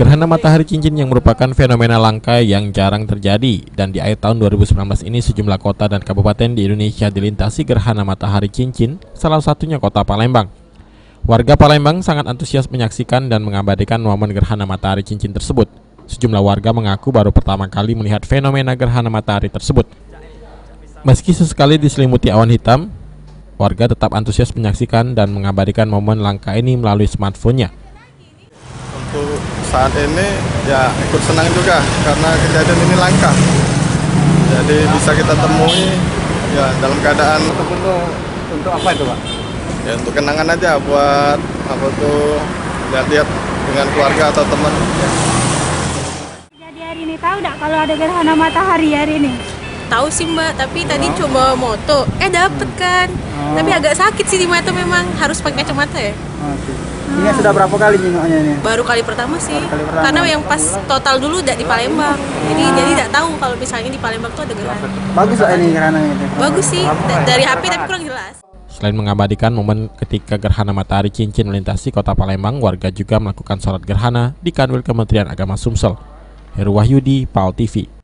Gerhana matahari cincin yang merupakan fenomena langka yang jarang terjadi, dan di akhir tahun 2019 ini sejumlah kota dan kabupaten di Indonesia dilintasi gerhana matahari cincin, salah satunya kota Palembang. Warga Palembang sangat antusias menyaksikan dan mengabadikan momen gerhana matahari cincin tersebut. Sejumlah warga mengaku baru pertama kali melihat fenomena gerhana matahari tersebut. Meski sesekali diselimuti awan hitam, warga tetap antusias menyaksikan dan mengabadikan momen langka ini melalui smartphone-nya. Untuk saat ini ya ikut senang juga karena kejadian ini langka. Jadi bisa kita temui ya dalam keadaan Untuk apa itu, Pak? ya untuk kenangan aja buat apa tuh lihat-lihat dengan keluarga atau teman. Jadi hari ini tahu nggak kalau ada gerhana matahari hari ini? Tahu sih Mbak, tapi tadi coba moto, dapet kan. Tapi agak sakit sih di mata, memang harus pakai kacamata ya. Ini sudah berapa kali nengoknya ini? Baru kali pertama sih, Kali pertama. karena yang pas total dulu udah di Palembang. Jadi tidak tahu kalau misalnya di Palembang tuh ada gerhana. Bagus lah ini gerhana ini. Bagus sih, dari HP tapi kurang jelas. Selain mengabadikan momen ketika gerhana matahari cincin melintasi kota Palembang, warga juga melakukan sholat gerhana di Kanwil Kementerian Agama Sumsel. Heru Wahyudi, PAL TV.